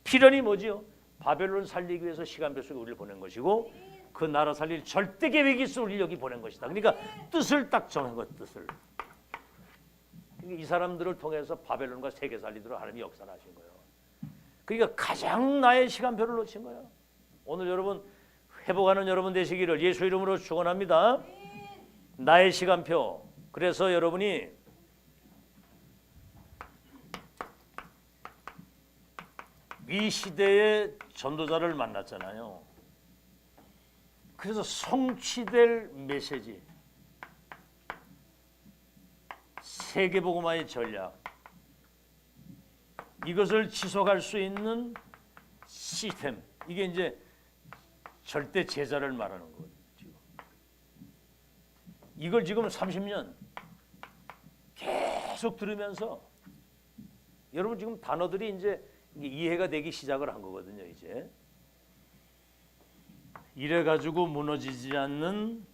필연이 뭐지요? 바벨론 살리기 위해서 시간표 속에 우리를 보낸 것이고 그 나라 살릴 절대 계획이 있어 우리를 여기 보낸 것이다. 그러니까 뜻을 딱 정한 것, 뜻을. 그러니까 이 사람들을 통해서 바벨론과 세계 살리도록 하나님이 역사를 하신 거예요. 그러니까 가장 나의 시간표를 놓친 거예요. 오늘 여러분 회복하는 여러분 되시기를 예수 이름으로 축원합니다. 나의 시간표. 그래서 여러분이 이 시대의 전도자를 만났잖아요. 그래서 성취될 메시지, 세계복음화의 전략, 이것을 지속할 수 있는 시스템, 이게 이제 절대 제자를 말하는 거예요. 이걸 지금 30년 계속 들으면서 여러분 지금 단어들이 이제 이해가 되기 시작을 한 거거든요. 이제 이래가지고 무너지지 않는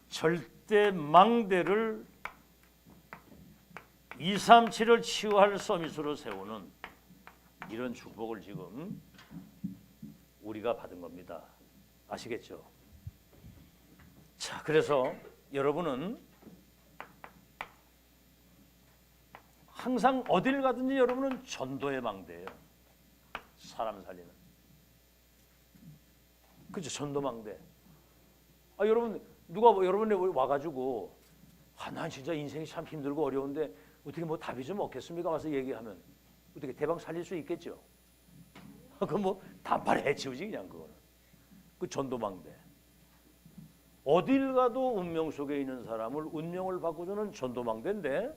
절대 망대를 237을 치유할 서밋으로 세우는 이런 축복을 지금 우리가 받은 겁니다. 아시겠죠? 자, 그래서 여러분은 항상 어딜 가든지 여러분은 전도의 망대예요. 사람 살리는. 그죠? 전도 망대. 아, 여러분 누가 여러분에 와가지고 난 진짜 인생이 참 힘들고 어려운데 어떻게 뭐 답이 좀 없겠습니까? 와서 얘기하면 어떻게 대박 살릴 수 있겠죠? 그 뭐 단판에 해치우지 그냥 그거는. 그 전도 망대. 어딜 가도 운명 속에 있는 사람을 운명을 바꿔주는 전도망대인데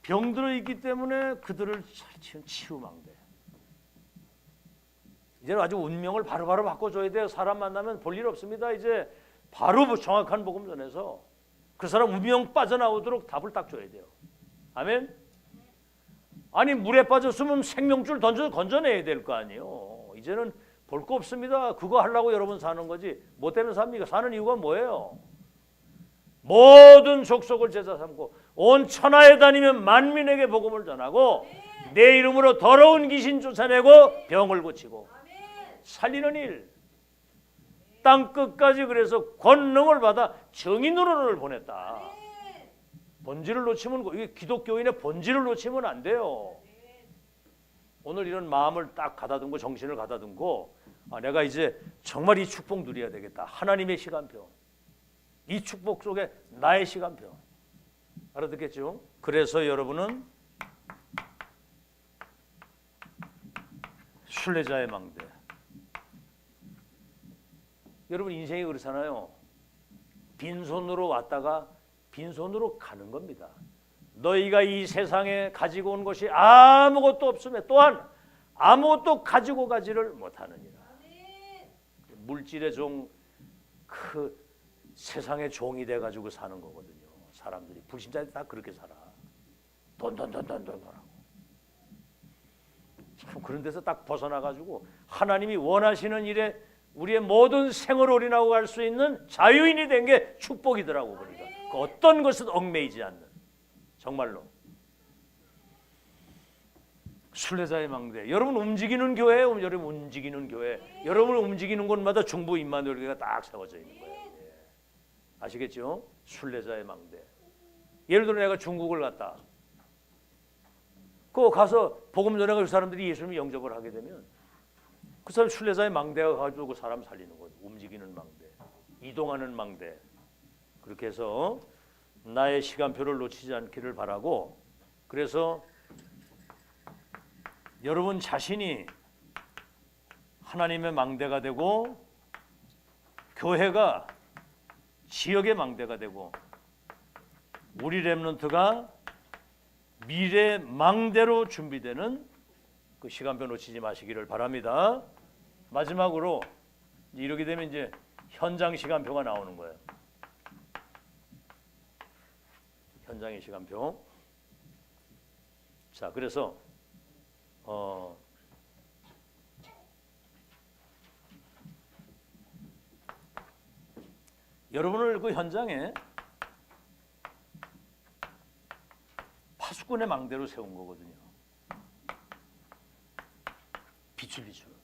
병들어 있기 때문에 그들을 치는 치유망대. 이제는 아주 운명을 바로바로 바꿔줘야 돼요. 사람 만나면 볼 일 없습니다. 이제 바로 정확한 복음 전해서 그 사람 운명 빠져나오도록 답을 딱 줘야 돼요. 아멘? 아니 물에 빠졌으면 생명줄 건져내야 될 거 아니에요. 이제는 볼 거 없습니다. 그거 하려고 여러분 사는 거지. 뭐 때문에 삽니까? 사는 이유가 뭐예요? 모든 족속을 제자 삼고 온 천하에 다니며 만민에게 복음을 전하고 내 이름으로 더러운 귀신 쫓아내고 병을 고치고 살리는 일. 땅 끝까지 그래서 권능을 받아 정인으로를 보냈다. 본질을 놓치면 이게 기독교인의 본질을 놓치면 안 돼요. 오늘 이런 마음을 딱 가다듬고 정신을 가다듬고 내가 이제 정말 이 축복 누려야 되겠다. 하나님의 시간표. 이 축복 속에 나의 시간표. 알아듣겠죠? 그래서 여러분은 순례자의 망대. 여러분 인생이 그렇잖아요. 빈손으로 왔다가 빈손으로 가는 겁니다. 너희가 이 세상에 가지고 온 것이 아무것도 없음에 또한 아무것도 가지고 가지를 못하느니라. 물질의 종, 그 세상의 종이 돼가지고 사는 거거든요. 사람들이 불신자들 다 그렇게 살아. 돈 하고. 참 그런 데서 딱 벗어나가지고 하나님이 원하시는 일에 우리의 모든 생을 올인하고 갈 수 있는 자유인이 된 게 축복이더라고 보니까. 그 어떤 것은 얽매이지 않는. 정말로. 순례자의 망대. 여러분 움직이는 교회예요. 여러분 움직이는 교회. 여러분 움직이는 곳마다 중부 임마누엘 교회가 딱 세워져 있는 거예요. 예. 아시겠죠? 순례자의 망대. 예를 들어 내가 중국을 갔다. 그 가서 복음 전해가 그 사람들이 예수님을 영접을 하게 되면 그 사람 순례자의 망대가 가지고 그 사람 살리는 거죠. 움직이는 망대, 이동하는 망대. 그렇게 해서 나의 시간표를 놓치지 않기를 바라고, 그래서 여러분 자신이 하나님의 망대가 되고 교회가 지역의 망대가 되고 우리 렘넌트가 미래 망대로 준비되는 그 시간표 놓치지 마시기를 바랍니다. 마지막으로 이렇게 되면 이제 현장 시간표가 나오는 거예요. 현장의 시간표. 자, 그래서 여러분을 그 현장에 파수꾼의 망대로 세운 거거든요. 빛을 비추는.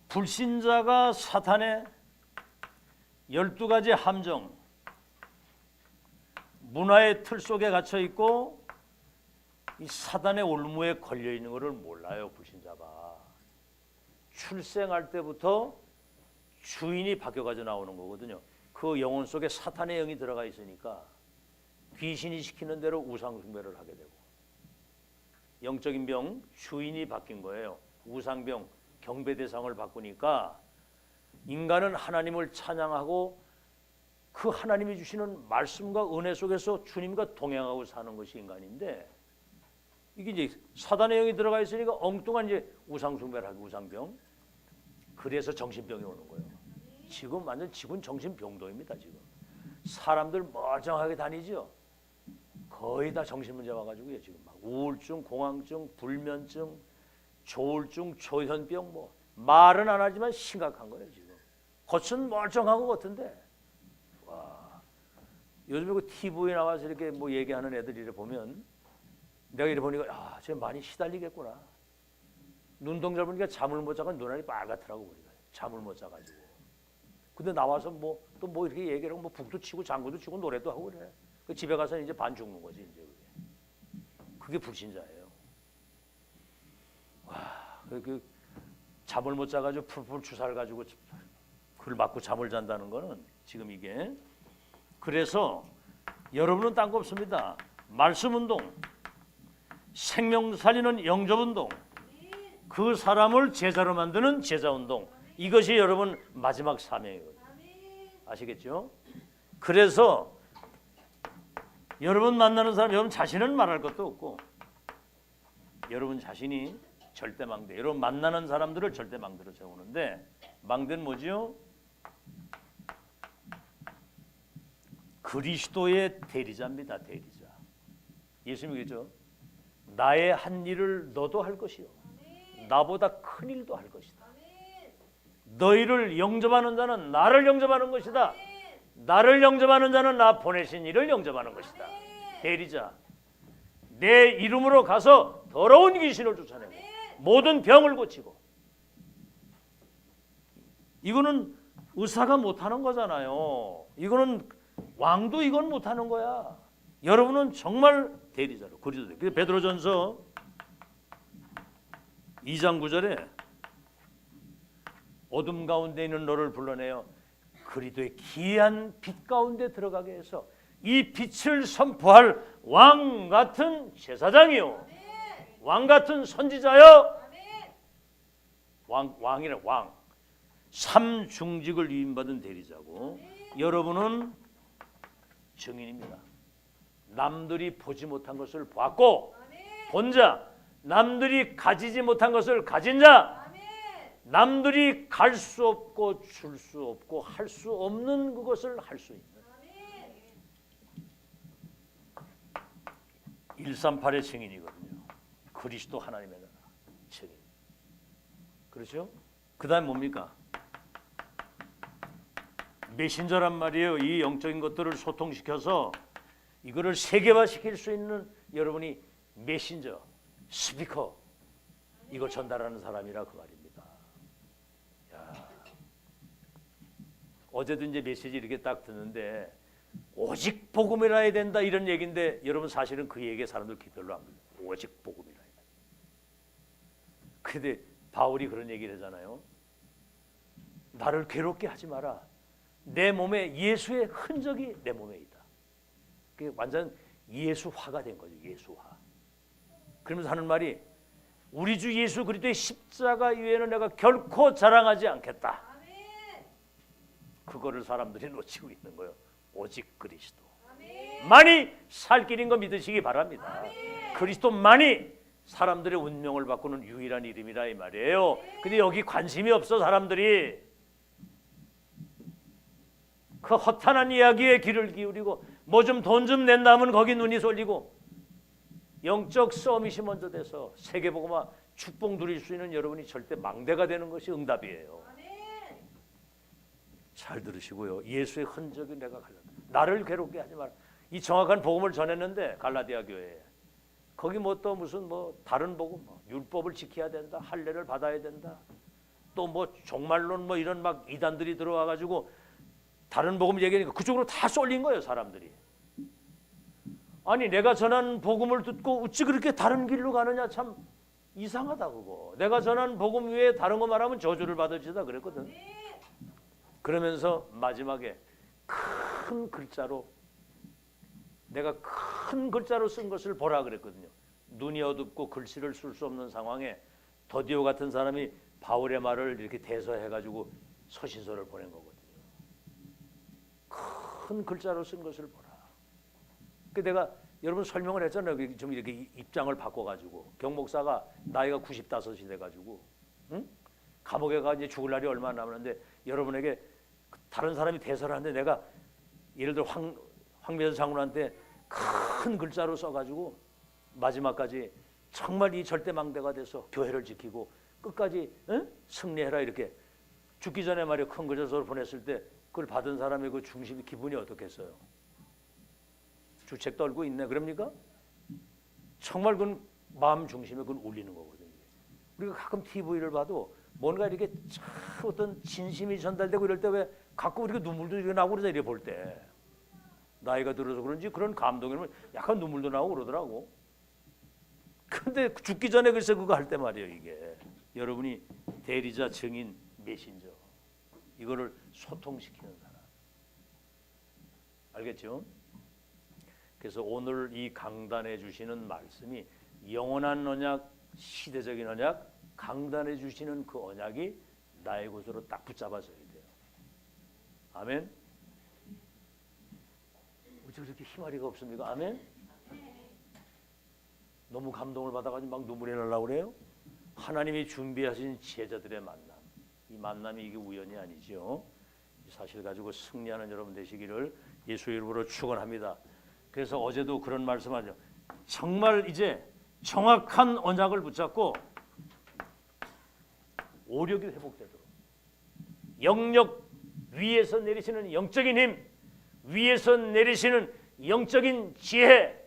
불신자가 사탄의 12가지 함정, 문화의 틀 속에 갇혀 있고 이 사단의 올무에 걸려 있는 것을 몰라요. 불신자가 출생할 때부터 주인이 바뀌어가지고 나오는 거거든요. 그 영혼 속에 사탄의 영이 들어가 있으니까 귀신이 시키는 대로 우상 숭배를 하게 되고, 영적인 병 주인이 바뀐 거예요. 우상병 경배 대상을 바꾸니까 인간은 하나님을 찬양하고 그 하나님이 주시는 말씀과 은혜 속에서 주님과 동행하고 사는 것이 인간인데, 이게 이제 사단의 영이 들어가 있으니까 엉뚱한 이제 우상 숭배를 하고 우상병. 그래서 정신병이 오는 거예요. 지금 완전 지금 정신병도입니다. 지금 사람들 멀쩡하게 다니죠. 거의 다 정신 문제 와가지고요. 지금 막 우울증, 공황증, 불면증, 조울증, 조현병, 뭐 말은 안 하지만 심각한 거예요. 지금 겉은 멀쩡하고 같은데, 와, 요즘에 그 TV에 나와서 이렇게 뭐 얘기하는 애들이 보면 내가 이래 보니까 쟤 많이 시달리겠구나. 눈동자 보니까 잠을 못 자고 눈알이 빨갛더라고 보니까. 잠을 못 자가지고. 근데 나와서 뭐 또 뭐 이렇게 얘기를 하고 뭐 북도 치고 장구도 치고 노래도 하고 그래. 그 집에 가서 이제 반 죽는 거지 이제 그게 불신자예요. 와, 그 잠을 못 자가지고 풀풀 주사를 가지고 그걸 맞고 잠을 잔다는 거는 지금 이게. 그래서 여러분은 딴 거 없습니다. 말씀 운동, 생명 살리는 영접 운동, 그 사람을 제자로 만드는 제자 운동, 이것이 여러분 마지막 사명이거든요. 아시겠죠? 그래서 여러분 만나는 사람, 여러분 자신은 말할 것도 없고 여러분 자신이 절대 망대, 여러분 만나는 사람들을 절대 망대로 세우는데, 망대는 뭐지요? 그리스도의 대리자입니다. 대리자. 예수님이 그랬죠. 나의 한 일을 너도 할 것이요, 나보다 큰 일도 할 것이다. 너희를 영접하는 자는 나를 영접하는 것이다. 나를 영접하는 자는 나 보내신 이를 영접하는 것이다. 대리자. 내 이름으로 가서 더러운 귀신을 쫓아내고 모든 병을 고치고. 이거는 의사가 못하는 거잖아요. 이거는 왕도 이건 못하는 거야. 여러분은 정말 대리자로 그리스도. 그래서 베드로전서 2장 9절에 어둠 가운데 있는 너를 불러내어 그리스도의 귀한 빛 가운데 들어가게 해서 이 빛을 선포할 왕 같은 제사장이요, 왕 같은 선지자요. 왕이라 왕. 삼중직을 위임받은 대리자고, 여러분은 증인입니다. 남들이 보지 못한 것을 보았고 본 자, 남들이 가지지 못한 것을 가진 자, 남들이 갈 수 없고 줄 수 없고 할 수 없는 그것을 할 수 있는 138의 증인이거든요. 그리스도 하나님의 나라 증인. 그렇죠? 그 다음 뭡니까? 메신저란 말이에요. 이 영적인 것들을 소통시켜서 이거를 세계화시킬 수 있는 여러분이 메신저, 스피커, 이걸 전달하는 사람이라 그 말입니다. 야. 어제도 이제 메시지 이렇게 딱 듣는데 오직 복음이라 해야 된다 이런 얘기인데, 여러분 사실은 그 얘기에 사람들 귀 별로 안 들려요. 오직 복음이라 해야 된다. 그런데 바울이 그런 얘기를 하잖아요. 나를 괴롭게 하지 마라. 내 몸에 예수의 흔적이 내 몸에 있다. 그게 완전 예수화가 된 거죠. 예수화. 그러면서 하는 말이, 우리 주 예수 그리스도의 십자가 이외에는 내가 결코 자랑하지 않겠다. 그거를 사람들이 놓치고 있는 거예요. 오직 그리스도 만이 살 길인 거 믿으시기 바랍니다. 그리스도만이 사람들의 운명을 바꾸는 유일한 이름이라 이 말이에요. 근데 여기 관심이 없어 사람들이. 그 허탄한 이야기에 귀를 기울이고 뭐 좀 돈 좀 낸다 하면 거기 눈이 쏠리고, 영적 서밋이 먼저 돼서 세계복음화 축복 누릴 수 있는 여러분이 절대 망대가 되는 것이 응답이에요. 잘 들으시고요. 예수의 흔적이 내가 갈라다. 나를 괴롭게 하지 마라. 이 정확한 복음을 전했는데 갈라디아 교회에 거기 뭐 또 무슨 뭐 다른 복음, 뭐 율법을 지켜야 된다, 할례를 받아야 된다, 또 뭐 종말론 뭐 이런 막 이단들이 들어와 가지고 다른 복음 얘기하니까 그쪽으로 다 쏠린 거예요 사람들이. 아니 내가 전한 복음을 듣고 어찌 그렇게 다른 길로 가느냐, 참 이상하다 그거. 내가 전한 복음 외에 다른 거 말하면 저주를 받으시다 그랬거든. 그러면서 마지막에 큰 글자로, 내가 큰 글자로 쓴 것을 보라 그랬거든요. 눈이 어둡고 글씨를 쓸 수 없는 상황에 더디오 같은 사람이 바울의 말을 이렇게 대서해가지고 서신서를 보낸 거거든요. 큰 글자로 쓴 것을 보라. 그 내가 여러분 설명을 했잖아요. 좀 이렇게 입장을 바꿔가지고, 경목사가 나이가 95이 돼가지고, 응? 감옥에 가 이제 죽을 날이 얼마 남았는데 여러분에게 다른 사람이 대서를 하는데 내가 예를 들어 황미선 장군한테 큰 글자로 써가지고 마지막까지 정말 이 절대망대가 돼서 교회를 지키고 끝까지 승리해라 이렇게 죽기 전에 말이야 큰 글자로 보냈을 때 그걸 받은 사람의 그 중심이 기분이 어떻겠어요? 주책 떨고 있네 그럽니까? 정말 그건 마음 중심에 그건 울리는 거거든요. 우리가 가끔 TV를 봐도 뭔가 이렇게 어떤 진심이 전달되고 이럴 때 왜 가끔 우리가 눈물도 이렇게 나고 그러잖아요. 이렇게 볼 때 나이가 들어서 그런지 그런 감동이면 약간 눈물도 나고 그러더라고. 근데 죽기 전에 글쎄 그거 할 때 말이에요. 이게 여러분이 대리자, 증인, 메신저 이거를 소통시키는 사람. 알겠죠? 그래서 오늘 이 강단해 주시는 말씀이 영원한 언약, 시대적인 언약, 강단해 주시는 그 언약이 나의 곳으로 딱 붙잡아져야 돼요. 아멘. 어째 그렇게 희마리가 없습니까? 아멘. 너무 감동을 받아가지고 막 눈물이 나려고 그래요. 하나님이 준비하신 제자들의 만남, 이 만남이 이게 우연이 아니죠. 이 사실 가지고 승리하는 여러분 되시기를 예수의 이름으로 축원합니다. 그래서 어제도 그런 말씀하죠. 정말 이제 정확한 언약을 붙잡고 오력이 회복되도록, 영역 위에서 내리시는 영적인 힘, 위에서 내리시는 영적인 지혜,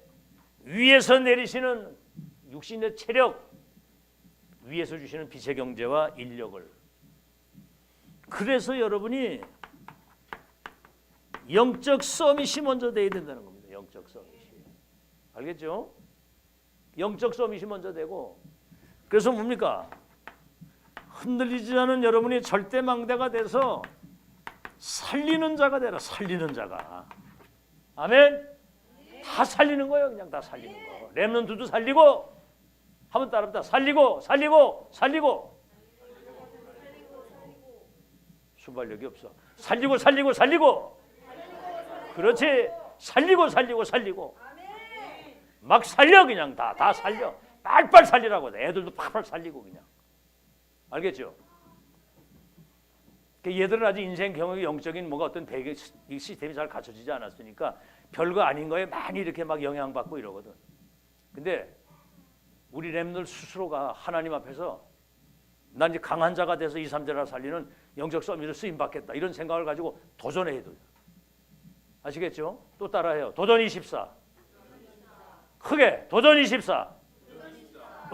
위에서 내리시는 육신의 체력, 위에서 주시는 빛의 경제와 인력을. 그래서 여러분이 영적 서밋이 먼저 돼야 된다는 겁니다. 영적 서밋이. 알겠죠? 영적 서밋이 먼저 되고, 그래서 뭡니까? 흔들리지 않은 여러분이 절대 망대가 돼서 살리는 자가 되라. 살리는 자가. 아멘. 다 살리는 거예요. 그냥 다 살리는 거. 렘넌트도 살리고, 한번 따라합니다. 살리고 살리고 살리고. 순발력이 없어. 살리고 살리고 살리고. 그렇지. 살리고 살리고 살리고. 막 살려. 그냥 다 살려. 빨빨 살리라고. 애들도 빨빨 살리고 그냥. 알겠죠? 얘들은 아직 인생 경험이 영적인 뭐가 어떤 배경 시스템이 잘 갖춰지지 않았으니까 별거 아닌 거에 많이 이렇게 막 영향받고 이러거든. 근데 우리 렘들 스스로가 하나님 앞에서 난 이제 강한 자가 돼서 2, 3제라 살리는 영적 서밋을 쓰임받겠다 이런 생각을 가지고 도전해야 돼요. 아시겠죠? 또 따라해요. 도전 24. 크게 도전 24.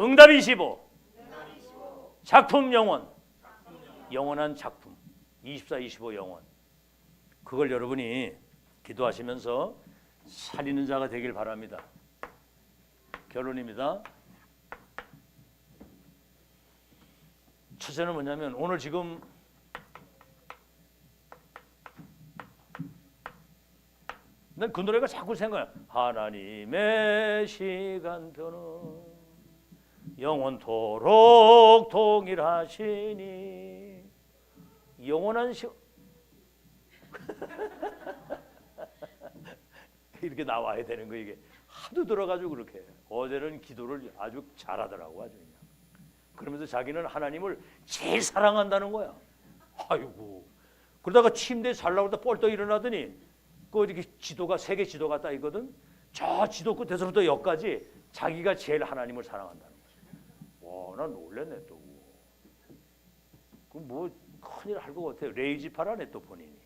응답 25. 작품 영원. 영원한 작품. 24, 25 영원. 그걸 여러분이 기도하시면서 살리는 자가 되길 바랍니다. 결론입니다. 첫째는 뭐냐면 오늘 지금 난 그 노래가 자꾸 생각나요. 하나님의 시간표는 영원토록 동일하시니. 영원한 이렇게 나와야 되는 거. 이게 하도 들어가지고 그렇게. 어제는 기도를 아주 잘하더라고. 아주 그냥. 그러면서 자기는 하나님을 제일 사랑한다는 거야. 아이고. 그러다가 침대에 잘라고 뻘떡 일어나더니 그 이렇게 지도가 세계 지도가 딱 있거든. 저 지도 끝에서부터 여기까지 자기가 제일 하나님을 사랑한다는 거야. 와, 난 놀랬네 또. 그 뭐 큰일 할 것 같아요. 레이지파라네 또 본인이.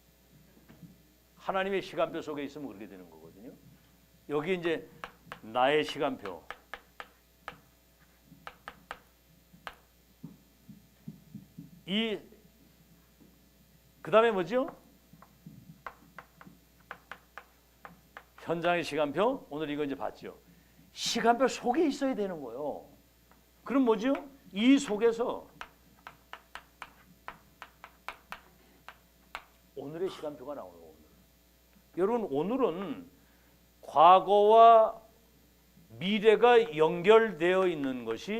하나님의 시간표 속에 있으면 그렇게 되는 거거든요. 여기 이제 나의 시간표. 그 다음에 뭐죠? 현장의 시간표. 오늘 이거 이제 봤죠. 시간표 속에 있어야 되는 거예요. 그럼 뭐죠? 이 속에서 오늘의 시간표가 나오는 거예요. 여러분, 오늘은 과거와 미래가 연결되어 있는 것이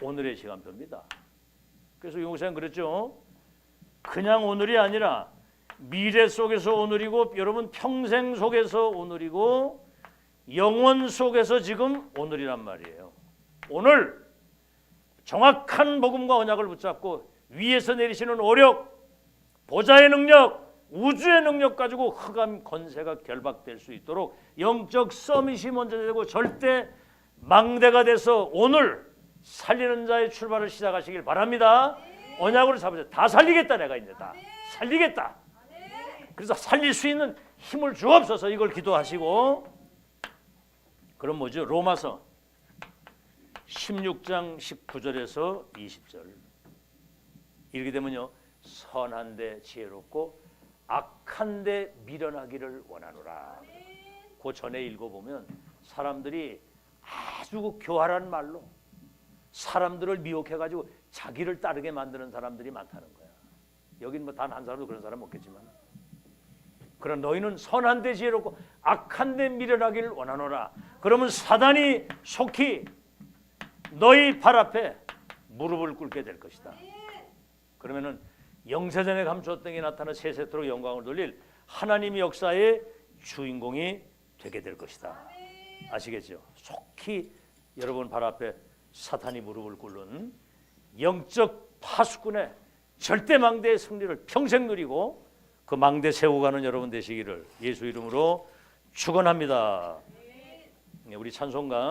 오늘의 시간표입니다. 그래서 용사님 그랬죠. 그냥 오늘이 아니라 미래 속에서 오늘이고, 여러분 평생 속에서 오늘이고, 영원 속에서 지금 오늘이란 말이에요. 오늘 정확한 복음과 언약을 붙잡고 위에서 내리시는 오력, 보좌의 능력, 우주의 능력 가지고 흑암 권세가 결박될 수 있도록 영적 서밋이 먼저 되고 절대 망대가 돼서 오늘 살리는 자의 출발을 시작하시길 바랍니다. 언약으로 잡으세요. 다 살리겠다. 내가 이제 다 살리겠다. 그래서 살릴 수 있는 힘을 주옵소서. 이걸 기도하시고. 그럼 뭐죠? 로마서 16장 19절에서 20절. 이렇게 되면요, 선한데 지혜롭고 악한데 미련하기를 원하노라. 그 전에 읽어보면 사람들이 아주 교활한 말로 사람들을 미혹해가지고 자기를 따르게 만드는 사람들이 많다는 거야. 여긴 뭐 단 한 사람도 그런 사람 없겠지만, 그러나 너희는 선한데 지혜롭고 악한데 미련하기를 원하노라. 그러면 사단이 속히 너희 발 앞에 무릎을 꿇게 될 것이다. 그러면은 영세전에 감추었던 게 나타나 세세토록 영광을 돌릴 하나님의 역사의 주인공이 되게 될 것이다. 아시겠죠? 속히 여러분 발 앞에 사탄이 무릎을 꿇는 영적 파수꾼의 절대 망대의 승리를 평생 누리고 그 망대 세우고 가는 여러분 되시기를 예수 이름으로 축원합니다. 우리 찬송가